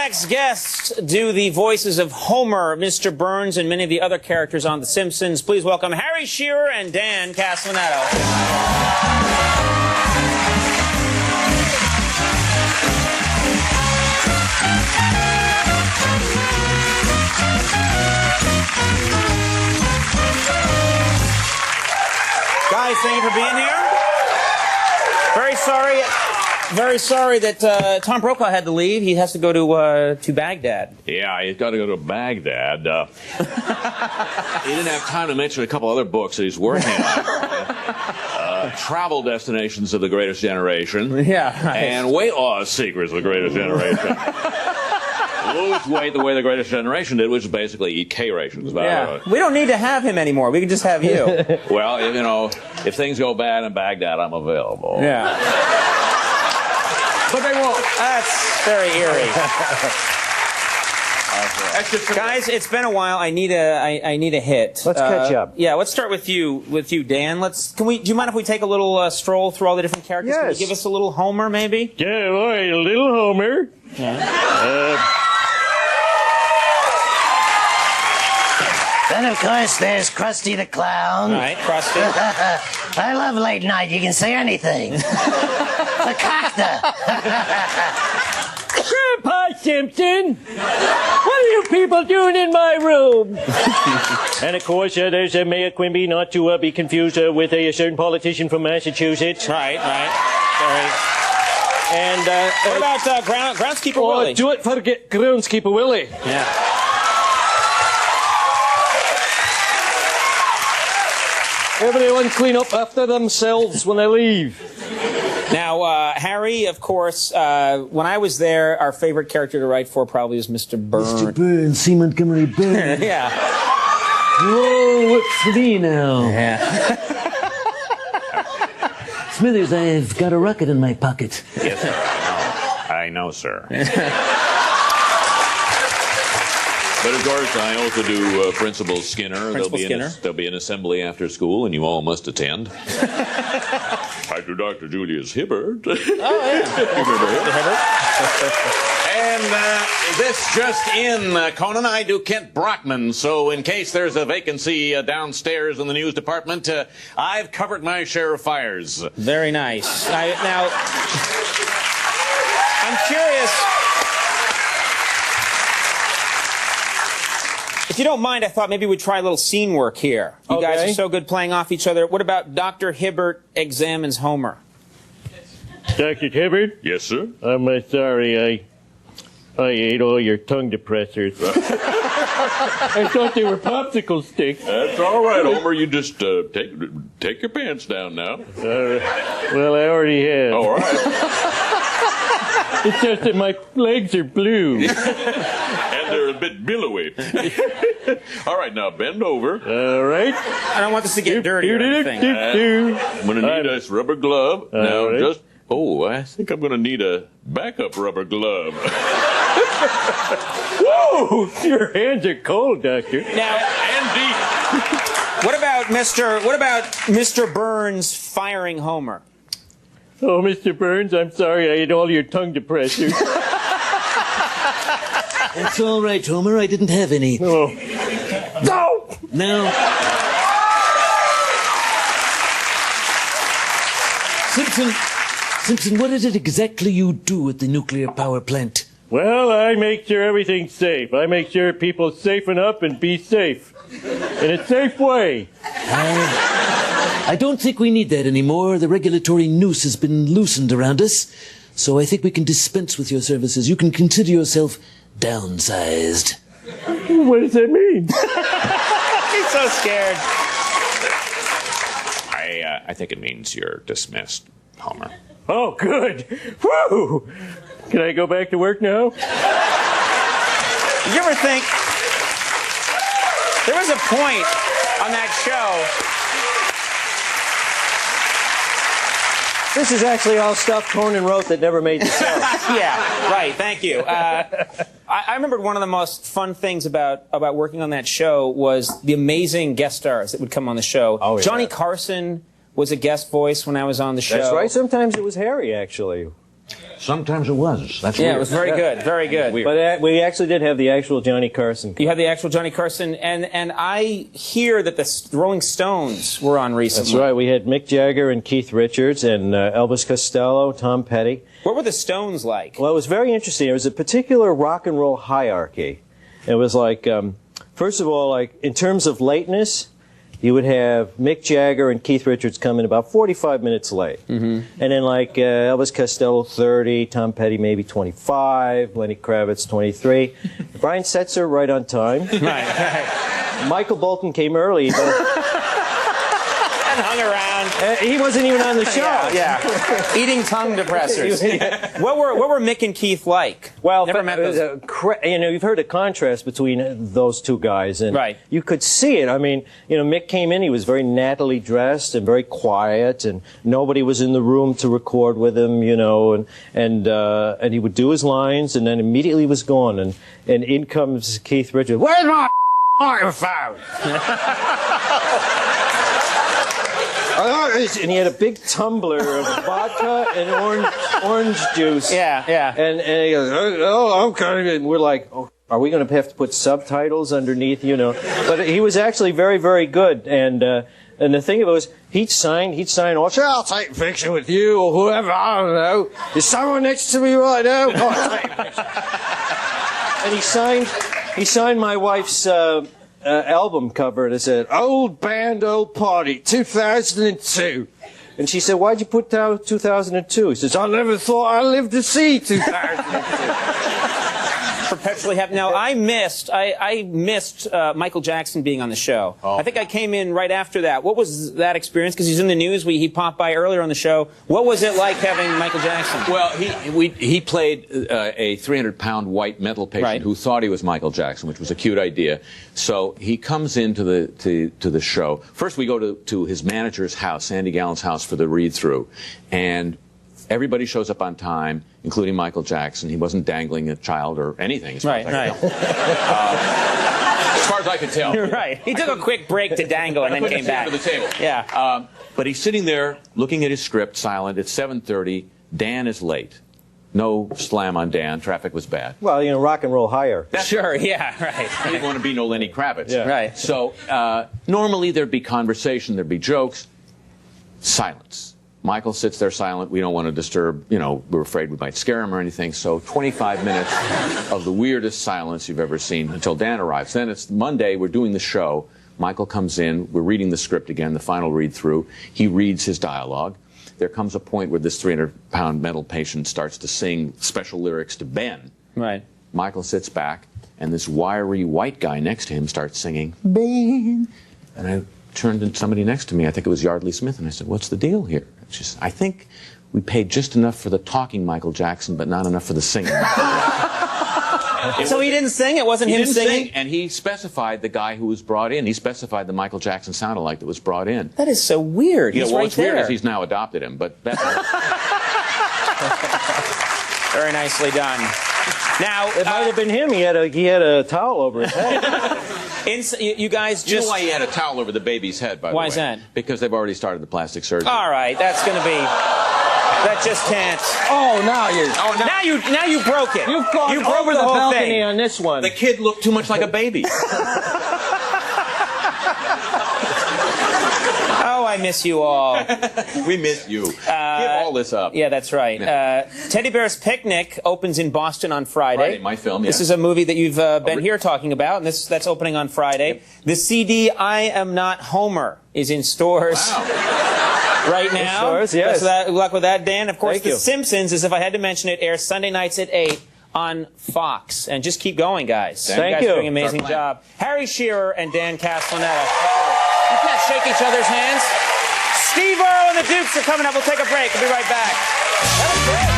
next guests do the voices of Homer, Mr. Burns, and many of the other characters on The Simpsons. Please welcome Harry Shearer and Dan Castellaneta. Guys, thank you for being here. Very sorry that Tom Brokaw had to leave. He has to go to Baghdad. Yeah, he's got to go to Baghdad. He didn't have time to mention a couple other books that he's working on. Travel Destinations of the Greatest Generation. Yeah, right. And Weight Loss Secrets of the Greatest Generation. Lose weight the way the Greatest Generation did, which is basically eat K rations. Yeah. We don't need to have him anymore. We can just have you. Well, if things go bad in Baghdad, I'm available. Yeah. But they won't. That's very eerie. Guys, it's been a while. I need a hit. Let's catch up. Yeah, let's start with you, Dan. Do you mind if we take a little stroll through all the different characters? Yes. Can you give us a little Homer, maybe? Yeah, all right, a little Homer. Yeah. Then, of course, there's Krusty the Clown. All right, Krusty. I love late night. You can say anything. The cacta. Grandpa Simpson, what are you people doing in my room? And, of course, there's Mayor Quimby, not to be confused with a certain politician from Massachusetts. Right. And what about Groundskeeper Willie? Do it for Groundskeeper Willie. Yeah. Everyone clean up after themselves when they leave. Now, Harry, of course, when I was there, our favorite character to write for probably is Mr. Burns. Mr. Burns, C. Montgomery Burns. Yeah. Whoa, what's for me now? Yeah. Smithers, I've got a rocket in my pocket. Yes, sir. I know, sir. But of course, I also do Principal Skinner. There'll be an assembly after school, and you all must attend. I do Dr. Julius Hibbert. Oh, yeah. You remember him? And this just in, Conan, I do Kent Brockman. So in case there's a vacancy downstairs in the news department, I've covered my share of fires. Very nice. Now, I'm curious. If you don't mind, I thought maybe we'd try a little scene work here. You guys are so good playing off each other. What about Dr. Hibbert examines Homer? Dr. Hibbert? Yes, sir? I'm sorry, I ate all your tongue depressors. I thought they were popsicle sticks. That's all right, Homer. You just take your pants down now. Well, I already have. All right. It's just that my legs are blue. And they're a bit billowy. All right, now bend over. All right. I don't want this to get dirty or anything. I'm going to need a rubber glove. Now, right. I think I'm going to need a backup rubber glove. Whoa! Your hands are cold, Doctor. Now, Andy. what about Mr. Burns firing Homer? Oh, Mr. Burns, I'm sorry I ate all your tongue depressors. That's all right, Homer. I didn't have any. Oh. No! Now, Simpson, what is it exactly you do at the nuclear power plant? Well, I make sure everything's safe. I make sure people safen up and be safe. In a safe way. I don't think we need that anymore. The regulatory noose has been loosened around us, so I think we can dispense with your services. You can consider yourself downsized. What does that mean? He's so scared. I think it means you're dismissed, Homer. Oh, good. Woo! Can I go back to work now? You ever think there was a point on that show? This is actually all stuff Conan wrote that never made the show. Yeah, right. Thank you. I remembered one of the most fun things about working on that show was the amazing guest stars that would come on the show. Oh, yeah. Johnny Carson was a guest voice when I was on the show. That's right. Sometimes it was Harry, actually. Sometimes it was. That's Yeah, weird. it was very good, very good. Weird. But we actually did have the actual Johnny Carson. You had the actual Johnny Carson, and I hear that the Rolling Stones were on recently. That's right. We had Mick Jagger and Keith Richards and Elvis Costello, Tom Petty. What were the Stones like? Well, it was very interesting. There was a particular rock and roll hierarchy. It was like, first of all, like in terms of lateness, you would have Mick Jagger and Keith Richards come in about 45 minutes late. And then like Elvis Costello 30, Tom Petty maybe 25, Lenny Kravitz 23. Brian Setzer right on time. Right. Michael Bolton came early, but And hung around. he wasn't even on the show. Yeah. Eating tongue depressors. What were Mick and Keith like? Well, Never met those. you've heard the contrast between those two guys, and Right. you could see it. I mean, Mick came in; he was very nattily dressed and very quiet, and nobody was in the room to record with him, and he would do his lines, and then immediately was gone, and in comes Keith Richards. Where's my microphone? And he had a big tumbler of vodka and orange juice. Yeah. And he goes, oh, I'm kind of, and we're like, oh, are we going to have to put subtitles underneath, But he was actually very, very good. And the thing of it was, he'd sign, oh, sure, I'll take a picture with you or whoever, I don't know. Is someone next to me right now? Oh, I'll take a picture. And he signed my wife's album cover, and it said, Old Band, Old Party, 2002. And she said, why'd you put down 2002? He says, I never thought I'd live to see 2002. Perpetually happy. Now, I missed Michael Jackson being on the show. Oh. I think I came in right after that. What was that experience? Because he's in the news. He popped by earlier on the show. What was it like having Michael Jackson? Well, he played a 300-pound white mental patient who thought he was Michael Jackson, which was a cute idea. So he comes into the show. First, we go to his manager's house, Sandy Gallen's house, for the read-through, and everybody shows up on time, including Michael Jackson. He wasn't dangling a child or anything. As far as I could tell. You're right. He took a quick break to dangle and then came back. To the table. Yeah. But he's sitting there looking at his script, silent. It's 7:30. Dan is late. No slam on Dan. Traffic was bad. Well, rock and roll higher. Sure, yeah, right. He didn't want to be no Lenny Kravitz. Yeah. Right. So normally there'd be conversation, there'd be jokes. Silence. Michael sits there silent. We don't want to disturb, we're afraid we might scare him or anything. So 25 minutes of the weirdest silence you've ever seen until Dan arrives. Then it's Monday, we're doing the show. Michael comes in, we're reading the script again, the final read-through. He reads his dialogue. There comes a point where this 300-pound mental patient starts to sing special lyrics to Ben. Right. Michael sits back, and this wiry white guy next to him starts singing, Ben. And I turned to somebody next to me, I think it was Yardley Smith, and I said, what's the deal here? She said, I think we paid just enough for the talking Michael Jackson, but not enough for the singing. So he didn't sing? It wasn't him singing? And he specified the guy who was brought in. He specified the Michael Jackson sound-alike that was brought in. That is so weird. He's right what's weird there. is he's now adopted him, but that's... Very nicely done. Now, It might have been him. He had a towel over his head. you guys just... You know why he had a towel over the baby's head, by the way? Why is that? Because they've already started the plastic surgery. All right, that's going to be... That just can't... Oh, now you... Now you broke it. You've gone you broke over the the whole balcony thing. on this one. The kid looked too much like a baby. Oh, I miss you all. We miss you. Give all this up. Yeah, that's right. Teddy Bear's Picnic opens in Boston on Friday. Friday, my film, This is a movie that you've been here talking about, and that's opening on Friday. Yep. The CD I Am Not Homer is in stores. Wow. Right now. Stores, yes. Good luck with that, Dan. Of course, Thank The you. Simpsons, as if I had to mention it, airs Sunday nights at 8 on Fox. And just keep going, guys. Thank you guys you. are doing an amazing Start playing. job. Harry Shearer and Dan Castellaneta. You can't shake each other's hands. Steve Earle and the Dukes are coming up. We'll take a break. We'll be right back. That was great.